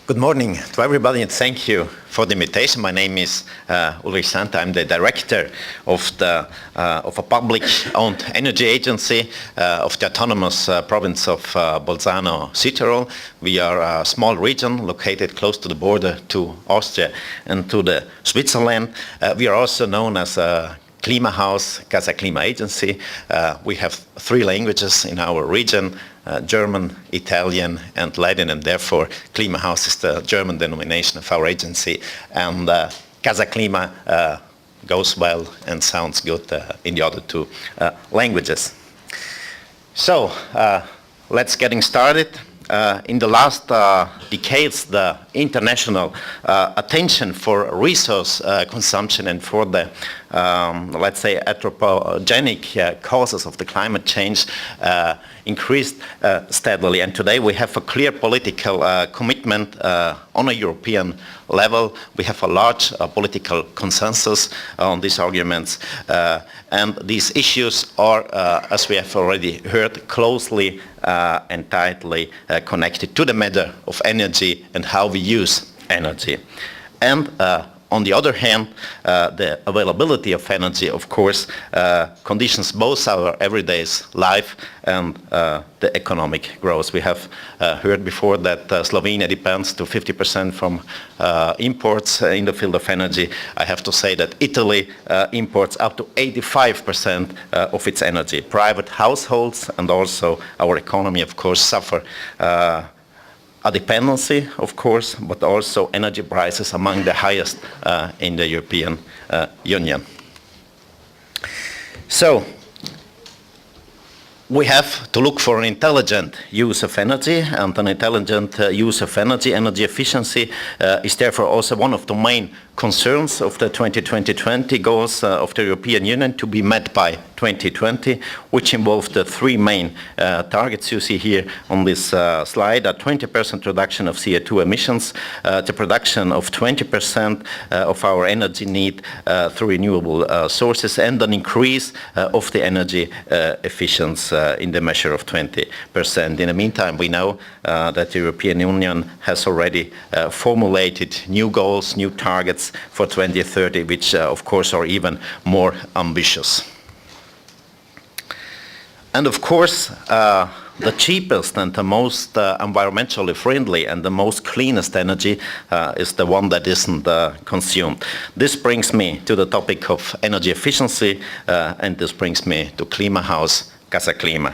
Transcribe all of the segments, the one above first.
Good morning to everybody and thank you for the invitation. My name is Ulrich. I'm the director of a public-owned energy agency of the autonomous province of Bolzano-Südtirol. We are a small region located close to the border to Austria and to the Switzerland. We are also known as a KlimaHaus CasaClima agency. We have 3 languages in our region, German, Italian and Latin, and therefore KlimaHaus is the German denomination of our agency, and CasaClima goes well and sounds good in the other 2 languages. So let's getting started. In the last decades, the international attention for resource consumption and for the, let's say, anthropogenic causes of the climate change increased steadily. And today we have a clear political commitment on a European level. We have a large political consensus on these arguments. And these issues are, as we have already heard, closely and tightly connected to the matter of energy and how we use energy. And on the other hand, the availability of energy, of course, conditions both our everyday life and the economic growth. We have heard before that Slovenia depends to 50% from imports in the field of energy. I have to say that Italy imports up to 85% of its energy. Private households and also our economy, of course, suffer a dependency, of course, but also energy prices among the highest in the European Union. So, we have to look for an intelligent use of energy, and an intelligent use of energy efficiency is therefore also one of the main concerns of the 2020 goals of the European Union to be met by 2020, which involve the 3 main targets you see here on this slide: a 20% reduction of CO2 emissions, the production of 20% of our energy need through renewable sources, and an increase of the energy efficiency in the measure of 20%. In the meantime, we know that the European Union has already formulated new goals, new targets for 2030, which of course are even more ambitious. And of course, the cheapest and the most environmentally friendly and the most cleanest energy is the one that isn't consumed. This brings me to the topic of energy efficiency, and this brings me to KlimaHaus CasaClima.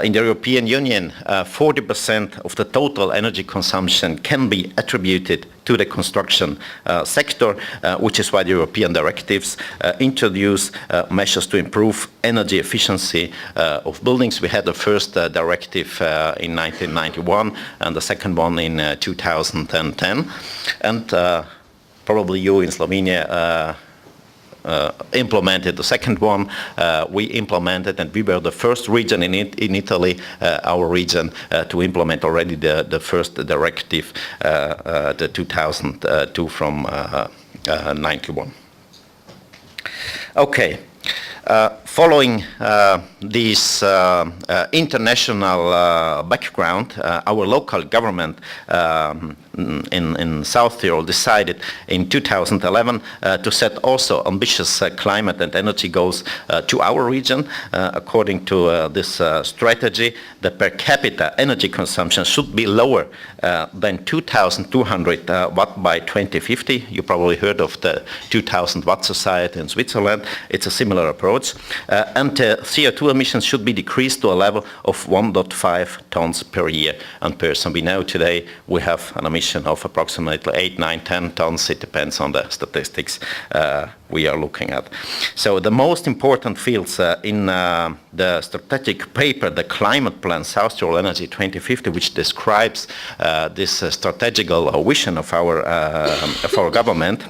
In the European Union, 40% of the total energy consumption can be attributed to the construction sector, which is why the European directives introduce measures to improve energy efficiency of buildings. We had the first directive in 1991 and the second one in 2010. And probably you in Slovenia implemented the second one. We implemented, and we were the first region in Italy, our region, to implement already the first directive, the 2002 from 91. Okay. Following this international background, our local government in South Tyrol decided in 2011 to set also ambitious climate and energy goals to our region. According to this strategy, the per capita energy consumption should be lower than 2,200 watt by 2050. You probably heard of the 2,000 watt society in Switzerland. It's a similar approach. And CO2 emissions should be decreased to a level of 1.5 tons per year and person. We know today we have an emission of approximately 8, 9, 10 tons. It depends on the statistics we are looking at. So the most important fields in the strategic paper, the climate plan, South Tyrol Energy 2050, which describes this strategical vision of our government,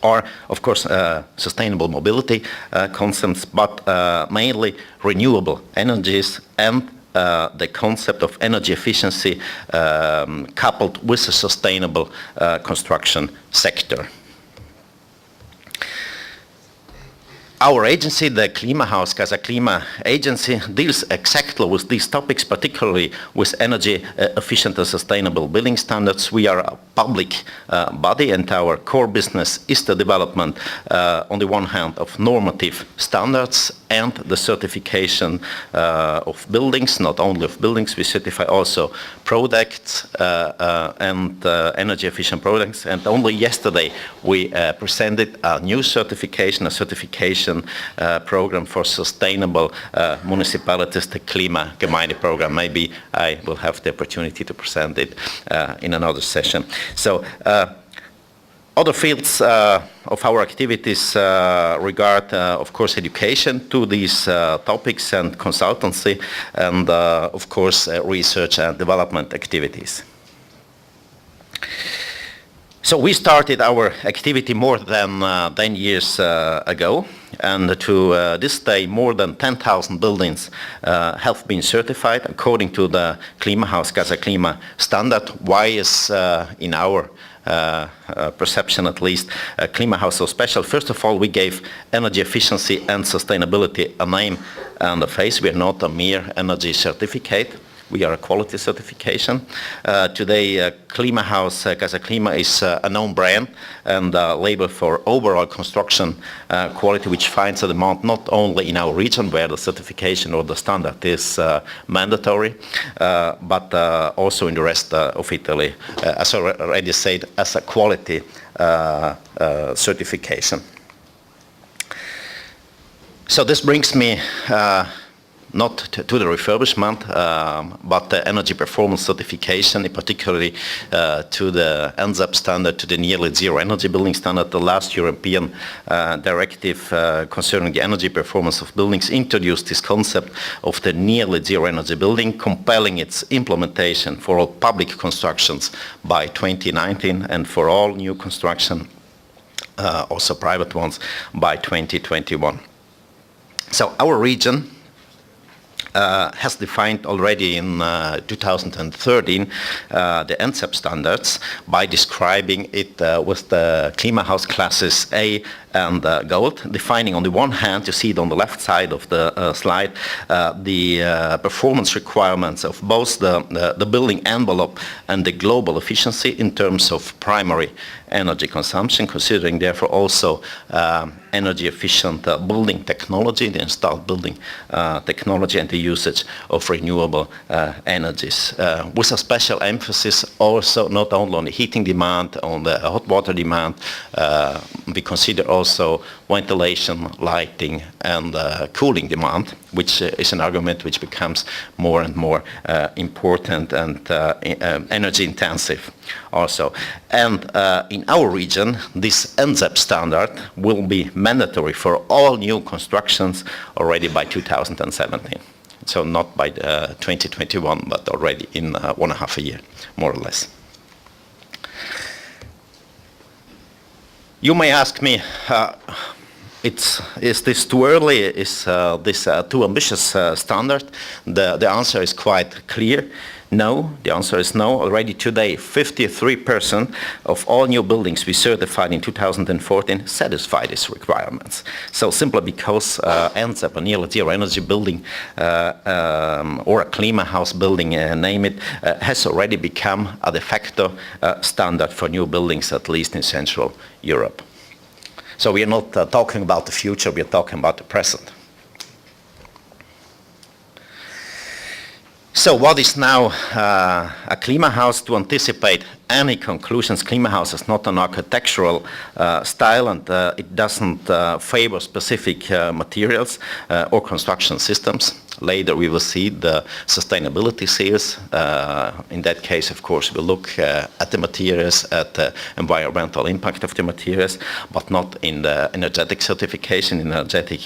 are, of course, sustainable mobility concepts, but mainly renewable energies and the concept of energy efficiency coupled with a sustainable construction sector. Our agency, the KlimaHaus CasaClima agency, deals exactly with these topics, particularly with energy efficient and sustainable building standards. We are a public body, and our core business is the development, on the one hand, of normative standards and the certification of buildings, not only of buildings. We certify also products and energy efficient products. And only yesterday we presented a new certification, program for sustainable municipalities, the KlimaGemeinde program. Maybe I will have the opportunity to present it in another session. So other fields of our activities regard, of course, education to these topics and consultancy, and of course, research and development activities. So we started our activity more than 10 years ago, and to this day more than 10,000 buildings have been certified according to the KlimaHaus CasaClima standard. Why is in our perception at least, KlimaHaus so special? First of all, we gave energy efficiency and sustainability a name and a face. We are not a mere energy certificate. We are a quality certification. Today, KlimaHaus CasaClima is a known brand and a label for overall construction quality, which finds a demand not only in our region, where the certification or the standard is mandatory, but also in the rest of Italy, as I already said, as a quality certification. So this brings me not to the refurbishment, but the energy performance certification, particularly to the NZEP standard, to the nearly zero energy building standard. The last European directive concerning the energy performance of buildings introduced this concept of the nearly zero energy building, compelling its implementation for all public constructions by 2019 and for all new construction, also private ones, by 2021. So our region has defined already in 2013 the NZEP standards by describing it with the KlimaHaus classes A and Gold, defining on the one hand, you see it on the left side of the slide, the performance requirements of both the building envelope and the global efficiency in terms of primary energy consumption, considering therefore also energy efficient building technology, the installed building technology, and the usage of renewable energies, with a special emphasis also not only on the heating demand, on the hot water demand. We consider also ventilation, lighting, and cooling demand, which is an argument which becomes more and more important and energy intensive also. And in our region, this NZEP standard will be mandatory for all new constructions already by 2017. So not by 2021, but already in 1.5 years, more or less. You may ask me, is this too early? Is this too ambitious standard? The answer is quite clear. No, the answer is no. Already today, 53% of all new buildings we certified in 2014 satisfy these requirements. So simply because NZEP, a nearly zero energy building, or a KlimaHaus building, name it, has already become a de facto standard for new buildings, at least in Central Europe. So we are not talking about the future, we are talking about the present. So what is now a KlimaHaus? To anticipate any conclusions, KlimaHaus is not an architectural style, and it doesn't favor specific materials or construction systems. Later we will see the sustainability series. In that case, of course, we'll look at the materials, at the environmental impact of the materials, but not in the energetic certification, energetic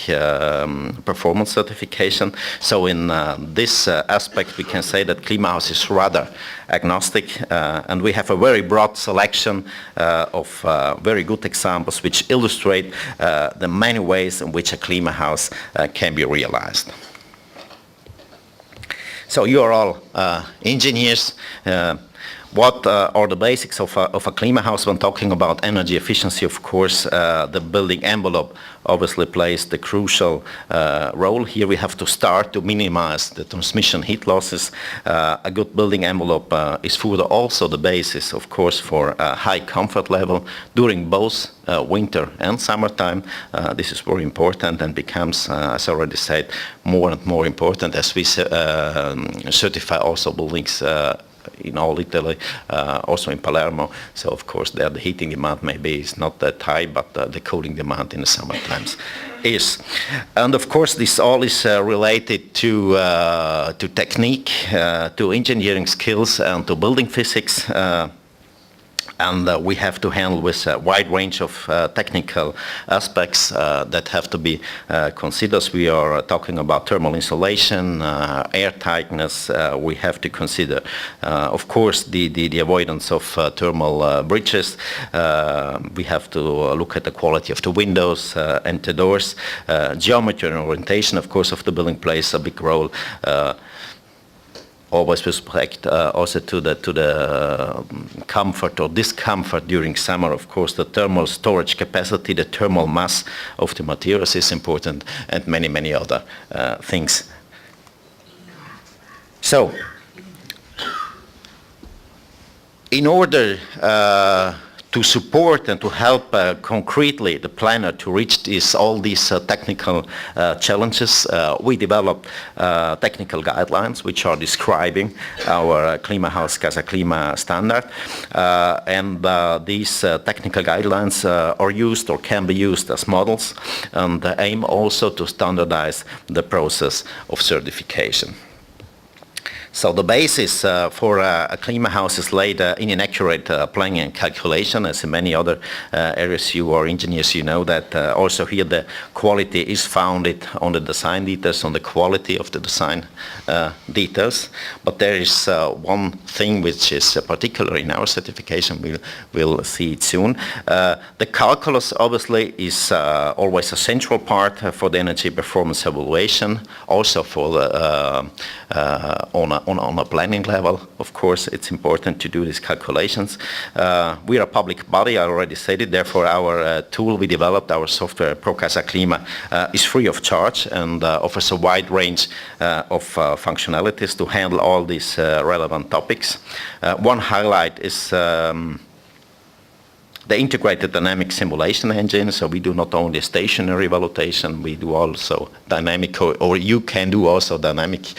performance certification. So in this aspect, we can say that KlimaHaus is rather agnostic, and we have a very broad selection of very good examples which illustrate the many ways in which a KlimaHaus can be realized. So you are all engineers. What are the basics of a KlimaHaus when talking about energy efficiency? Of course, the building envelope obviously plays the crucial role. Here we have to start to minimize the transmission heat losses. A good building envelope is further also the basis, of course, for a high comfort level during both winter and summertime. This is very important and becomes, as I already said, more and more important as we certify also buildings in all Italy, also in Palermo. So of course there the heating demand maybe is not that high, but the cooling demand in the summer times is. And of course this all is related to technique, to engineering skills and to building physics. And we have to handle with a wide range of technical aspects that have to be considered. We are talking about thermal insulation, air tightness. We have to consider, of course, the avoidance of thermal breaches. We have to look at the quality of the windows and the doors. Geometry and orientation, of course, of the building plays a big role. Always with respect also to the comfort or discomfort during summer. Of course, the thermal storage capacity, the thermal mass of the materials is important, and many other things. So, in order to support and to help concretely the planner to reach all these technical challenges, we develop technical guidelines which are describing our KlimaHaus CasaClima standard, and these technical guidelines are used or can be used as models and aim also to standardize the process of certification. So the basis for a KlimaHaus is laid in an accurate planning and calculation. As in many other areas, you are engineers, you know that also here the quality is founded on the design details, on the quality of the design details. But there is one thing which is particular in our certification, we'll see it soon. The calculus obviously is always a central part for the energy performance evaluation, also for the on a planning level. Of course, it's important to do these calculations. We are a public body, I already said it, therefore our tool we developed, our software ProCasaClima, is free of charge and offers a wide range of functionalities to handle all these relevant topics. One highlight is the integrated dynamic simulation engine. So we do not only stationary validation, we do also dynamic, or you can do also dynamic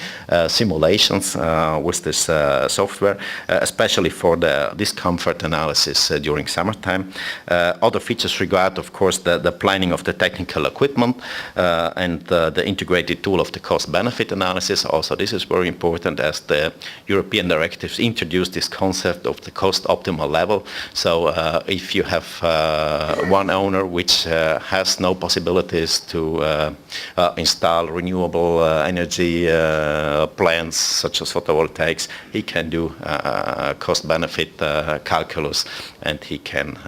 simulations with this software, especially for the discomfort analysis during summertime. Other features regard, of course, the planning of the technical equipment and the integrated tool of the cost-benefit analysis. Also, this is very important as the European directives introduce this concept of the cost optimal level. So if you have one owner which has no possibilities to install renewable energy plants such as photovoltaics, he can do cost-benefit calculus, and he can,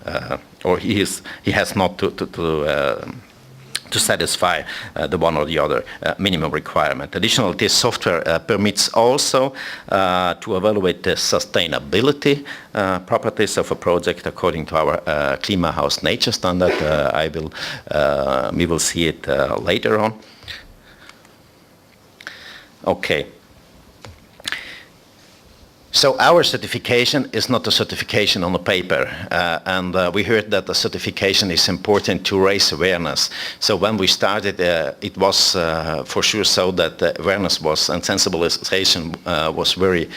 or he has not to satisfy the one or the other minimum requirement. Additionally, this software permits also to evaluate the sustainability properties of a project according to our KlimaHaus nature standard. We will see it later on. Okay. So our certification is not a certification on the paper, and we heard that the certification is important to raise awareness. So when we started, it was for sure so that awareness was and sensibilization was very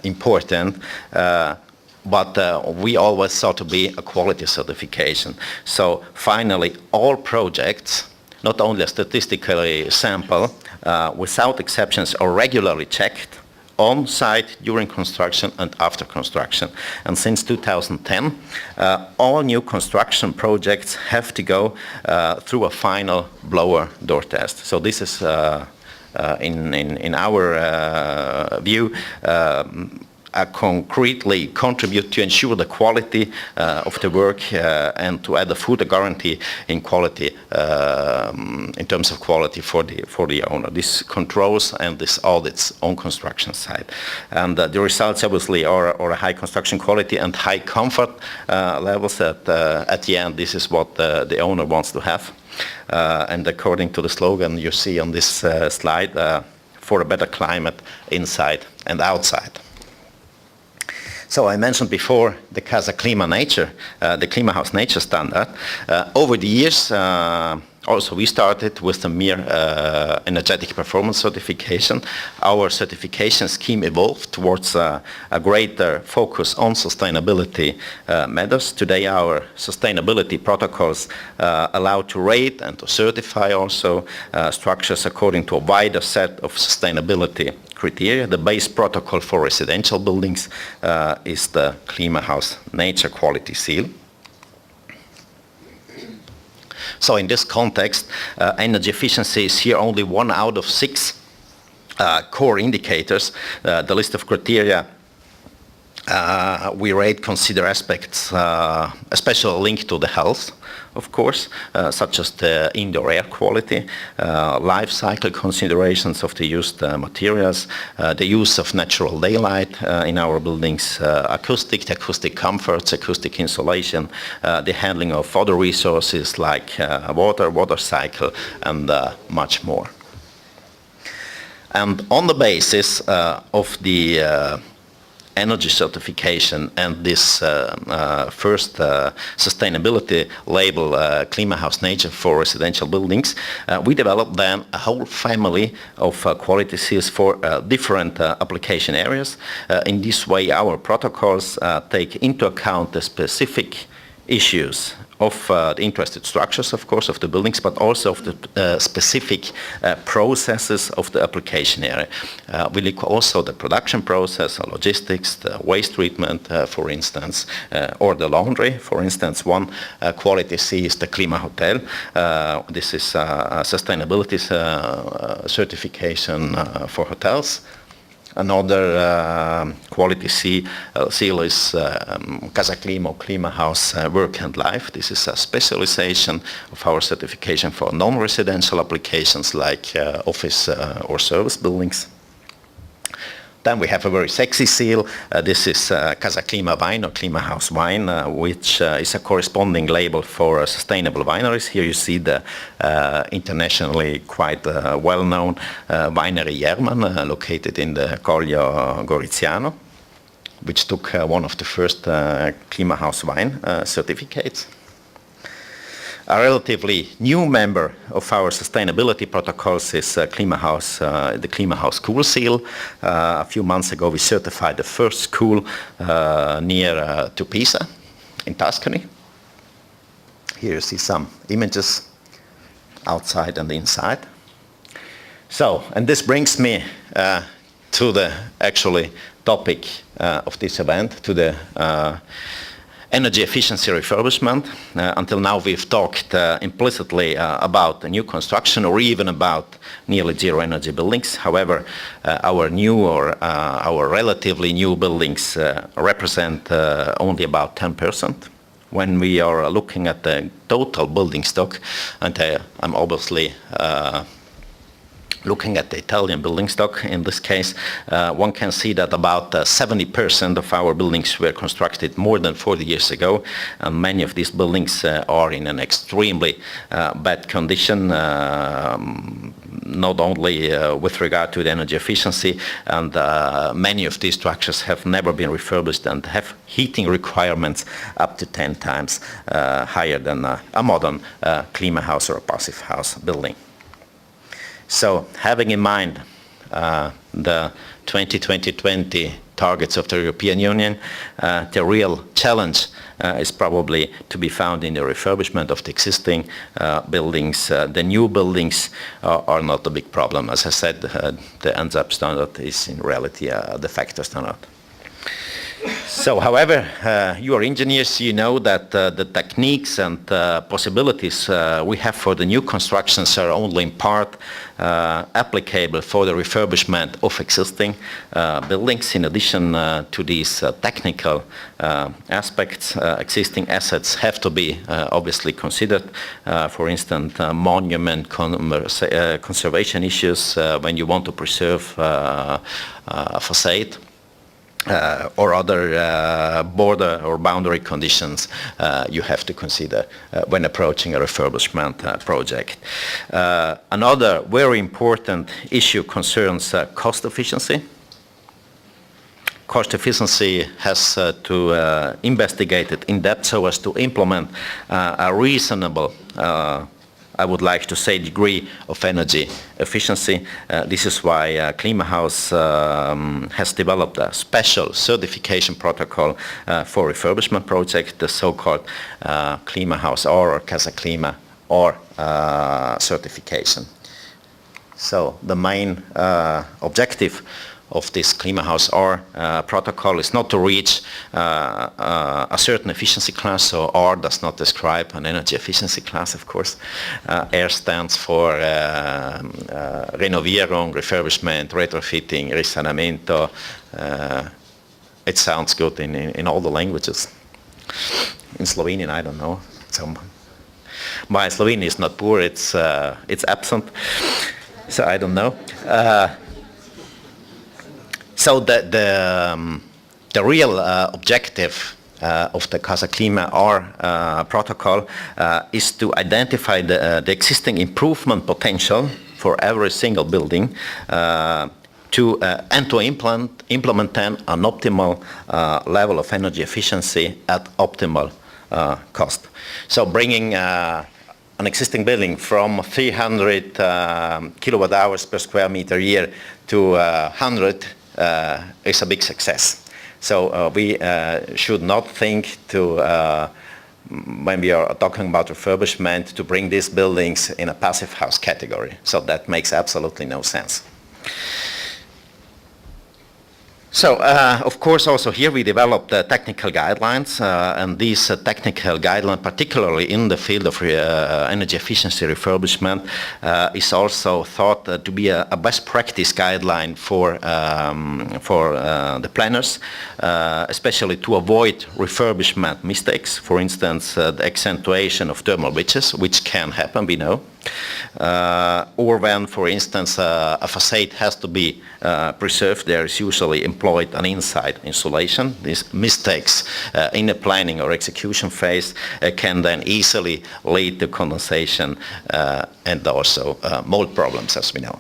important. But we always thought to be a quality certification. So finally, all projects, not only a statistically sample, without exceptions, are regularly checked on site during construction and after construction. And since 2010, all new construction projects have to go through a final blower door test. So this is in our view concretely contribute to ensure the quality of the work and to add a further guarantee in quality, in terms of quality for the owner. This controls and this audits on construction site. And the results obviously are a high construction quality and high comfort levels at the end. This is what the owner wants to have. And according to the slogan you see on this slide, for a better climate inside and outside. So I mentioned before the CasaClima Nature, the KlimaHaus Nature Standard. Over the years, also we started with the mere energetic performance certification. Our certification scheme evolved towards a greater focus on sustainability matters. Today our sustainability protocols allow to rate and to certify also structures according to a wider set of sustainability criteria. The base protocol for residential buildings is the KlimaHaus Nature Quality Seal. So in this context, energy efficiency is here only 1 out of 6 core indicators. The list of criteria we rate consider aspects especially linked to the health, of course, such as the indoor air quality, life cycle considerations of the used materials, the use of natural daylight in our buildings, acoustic comforts, acoustic insulation, the handling of other resources like water cycle, and much more. And on the basis of the energy certification and this first sustainability label, KlimaHaus Nature for residential buildings, we developed then a whole family of quality seals for different application areas. In this way, our protocols take into account the specific issues of the interested structures, of course, of the buildings, but also of the specific processes of the application area. We look also the production process, logistics, the waste treatment, for instance, or the laundry. For instance, one quality C is the Klima Hotel. This is a sustainability certification for hotels. Another quality seal is CasaClima or KlimaHaus Work and Life. This is a specialization of our certification for non-residential applications like office or service buildings. Then we have a very sexy seal. This is CasaClima Wine or KlimaHaus Wine, which is a corresponding label for sustainable wineries. Here you see the internationally quite well-known winery Jerman, located in the Coglio Goriziano, which took one of the first KlimaHaus wine certificates. A relatively new member of our sustainability protocols is the KlimaHaus School Seal. A few months ago we certified the first school near to Pisa in Tuscany. Here you see some images outside and inside. So, and this brings me to the actually topic of this event, to the energy efficiency refurbishment. Until now we've talked implicitly about the new construction or even about nearly zero energy buildings. However, our new or our relatively new buildings represent only about 10%. When we are looking at the total building stock, and I'm obviously looking at the Italian building stock in this case, one can see that about 70% of our buildings were constructed more than 40 years ago, and many of these buildings are in an extremely bad condition, not only with regard to the energy efficiency, and many of these structures have never been refurbished and have heating requirements up to 10 times higher than a modern KlimaHaus or a passive house building. So, having in mind the 2020 targets of the European Union, the real challenge is probably to be found in the refurbishment of the existing buildings. The new buildings are not a big problem. As I said, the NZAP standard is in reality the factor standard. So, however, you are engineers, you know that the techniques and possibilities we have for the new constructions are only in part applicable for the refurbishment of existing buildings. In addition to these technical aspects, existing assets have to be obviously considered. For instance, monument conservation issues when you want to preserve a facade. Or other border or boundary conditions you have to consider when approaching a refurbishment project. Another very important issue concerns cost efficiency. Cost efficiency has to investigate it in depth so as to implement a reasonable I would like to say degree of energy efficiency. This is why KlimaHaus has developed a special certification protocol for refurbishment projects, the so-called KlimaHaus or CasaClima or certification. So the main objective of this KlimaHaus R protocol is not to reach a certain efficiency class, so R does not describe an energy efficiency class, of course. R stands for Renovierung, refurbishment, retrofitting, risanamento. It sounds good in all the languages. In Slovenian, I don't know. So my Slovenian is not poor, it's absent, so I don't know. So the real objective of the CasaClima R protocol is to identify the existing improvement potential for every single building and to implement then an optimal level of energy efficiency at optimal cost. So bringing an existing building from 300 kilowatt hours per square meter year to 100 is a big success. So we should not think to, when we are talking about refurbishment, to bring these buildings in a passive house category. So that makes absolutely no sense. So, of course, also here we developed technical guidelines, and these technical guidelines, particularly in the field of energy efficiency refurbishment, is also thought to be a best practice guideline for the planners, especially to avoid refurbishment mistakes. For instance, the accentuation of thermal breaches, which can happen, we know. Or when, for instance, a facade has to be preserved, there is usually employed an inside insulation. These mistakes in the planning or execution phase can then easily lead to condensation and also mold problems, as we know.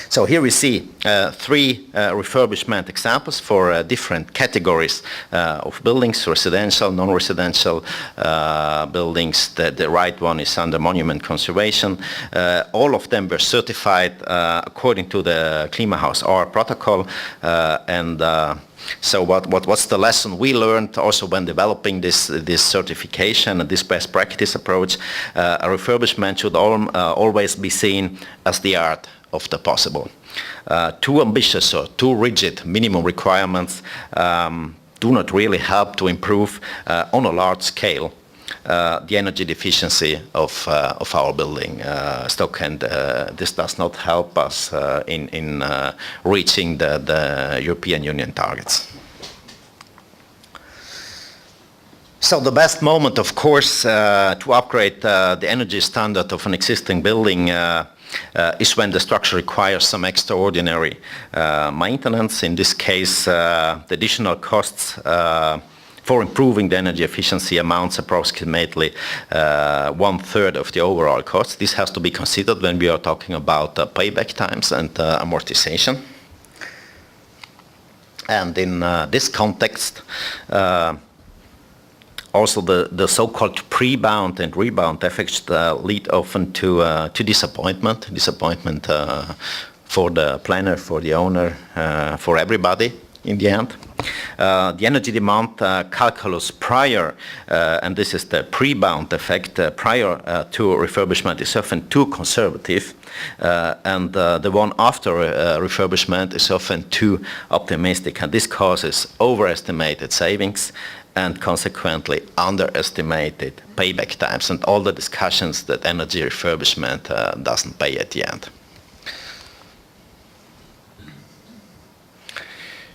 So here we see three refurbishment examples for different categories of buildings: residential, non-residential buildings. The right one is under monument conservation. All of them were certified according to the KlimaHaus R protocol, and so what's the lesson we learned also when developing this certification and this best practice approach? A refurbishment should always be seen as the art of the possible. Too ambitious or too rigid minimum requirements do not really help to improve on a large scale the energy efficiency of our building stock, and this does not help us in reaching the European Union targets. So the best moment, of course, to upgrade the energy standard of an existing building is when the structure requires some extraordinary maintenance. In this case, the additional costs for improving the energy efficiency amounts approximately 1/3 of the overall cost. This has to be considered when we are talking about payback times and amortization. And in this context, also the so-called Prebound and Rebound effects lead often to disappointment for the planner, for the owner, for everybody in the end. The energy demand calculus prior, and this is the Prebound effect, prior to refurbishment is often too conservative, and the one after refurbishment is often too optimistic, and this causes overestimated savings and consequently underestimated payback times and all the discussions that energy refurbishment doesn't pay at the end.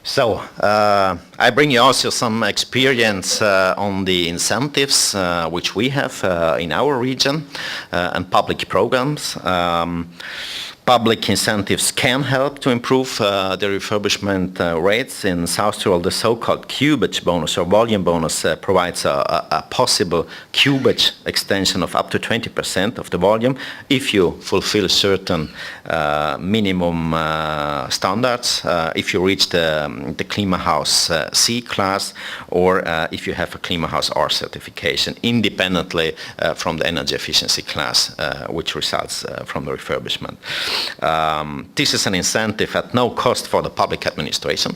So, I bring you also some experience on the incentives which we have in our region and public programs. Public incentives can help to improve the refurbishment rates. In South Tyrol, the so-called cubage bonus or volume bonus provides a possible cubage extension of up to 20% of the volume if you fulfill certain minimum standards, if you reach the KlimaHaus C class, or if you have a KlimaHaus R certification, independently from the energy efficiency class, which results from the refurbishment. This is an incentive at no cost for the public administration.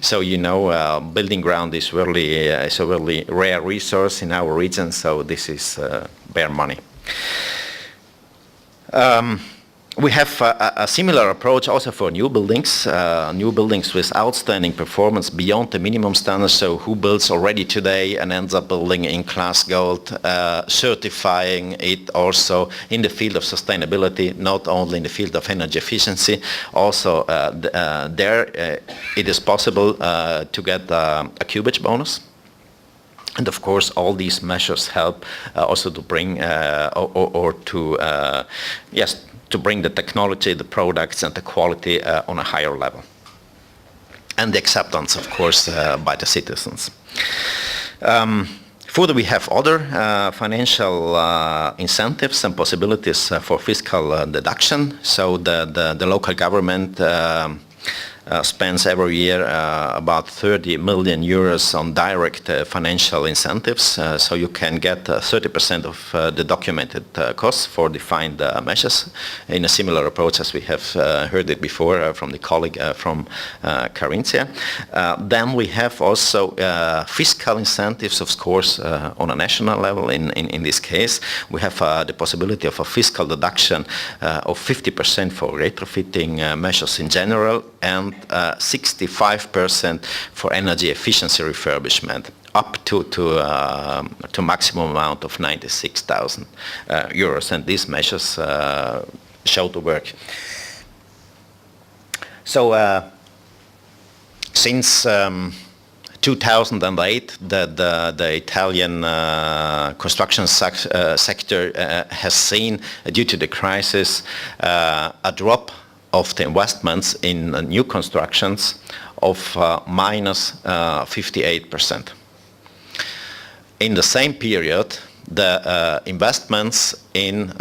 So, you know, building ground is really a really rare resource in our region, so this is bare money. We have a similar approach also for new buildings with outstanding performance beyond the minimum standards. So who builds already today and ends up building in class gold, certifying it also in the field of sustainability, not only in the field of energy efficiency. Also there it is possible to get a cubage bonus. And of course, all these measures help also to bring to bring the technology, the products, and the quality on a higher level. And the acceptance, of course, by the citizens. Further, we have other financial incentives and possibilities for fiscal deduction. So the local government spends every year about 30 million euros on direct financial incentives. So you can get 30% of the documented costs for defined measures in a similar approach as we have heard it before from the colleague from Carinthia. Then we have also fiscal incentives, of course, on a national level. In this case, we have the possibility of a fiscal deduction of 50% for retrofitting measures in general, and 65% for energy efficiency refurbishment, up to maximum amount of 96,000 euros. And these measures show to work. So since 2008, the Italian construction sector has seen, due to the crisis, a drop of the investments in new constructions of minus 58%. In the same period, the investments in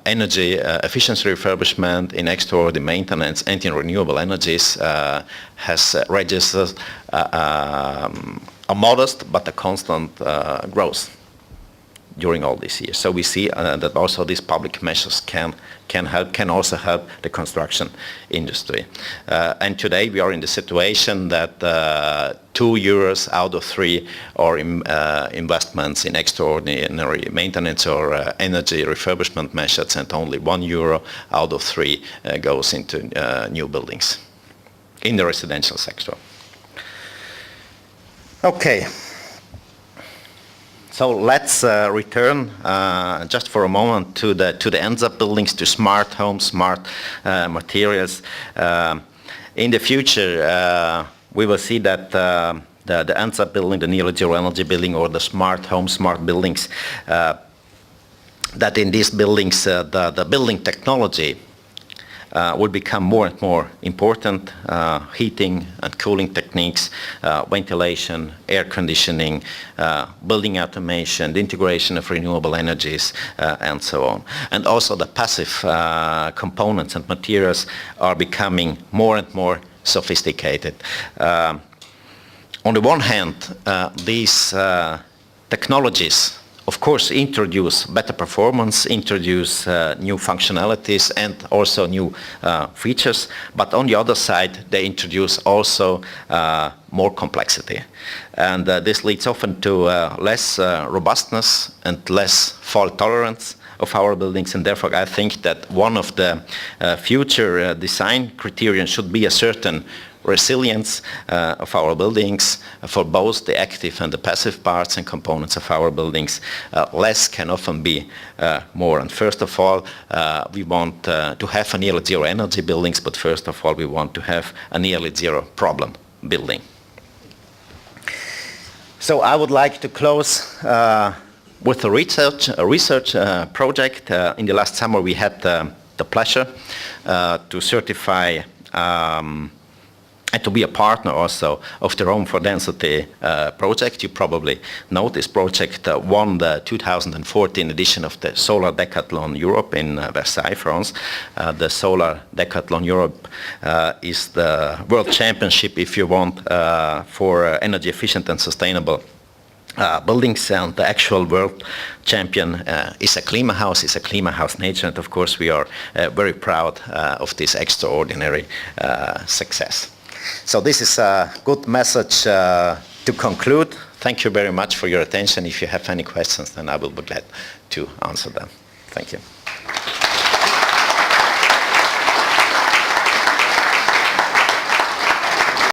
energy efficiency refurbishment, in extraordinary maintenance, and in renewable energies has registered a modest but a constant growth during all these years. So we see that also these public measures can also help the construction industry. And today we are in the situation that 2 euros out of 3 are investments in extraordinary maintenance or energy refurbishment measures, and only 1 euro out of 3 goes into new buildings in the residential sector. Okay. So let's return just for a moment to the ends-up buildings, to smart homes, smart materials. In the future, we will see that the ends-up building, the nearly zero energy building, or the smart home, smart buildings, that in these buildings the building technology will become more and more important. Heating and cooling techniques, ventilation, air conditioning, building automation, the integration of renewable energies, and so on. And also the passive components and materials are becoming more and more sophisticated. On the one hand, these technologies of course, introduce better performance, introduce new functionalities and also new features. But on the other side, they introduce also more complexity. And this leads often to less robustness and less fault tolerance of our buildings, and therefore I think that one of the future design criteria should be a certain resilience of our buildings for both the active and the passive parts and components of our buildings. Less can often be more. And first of all, we want to have a nearly zero energy buildings, but first of all, we want to have a nearly zero problem building. So I would like to close with a research project. In the last summer, we had the pleasure to certify and to be a partner also of the Rome for Density project. You probably know this project won the 2014 edition of the Solar Decathlon Europe in Versailles, France. The Solar Decathlon Europe is the world championship, if you want, for energy efficient and sustainable buildings, and the actual world champion is a KlimaHaus, is a KlimaHaus Nature, and of course we are very proud of this extraordinary success. So this is a good message to conclude. Thank you very much for your attention. If you have any questions, then I will be glad to answer them. Thank you.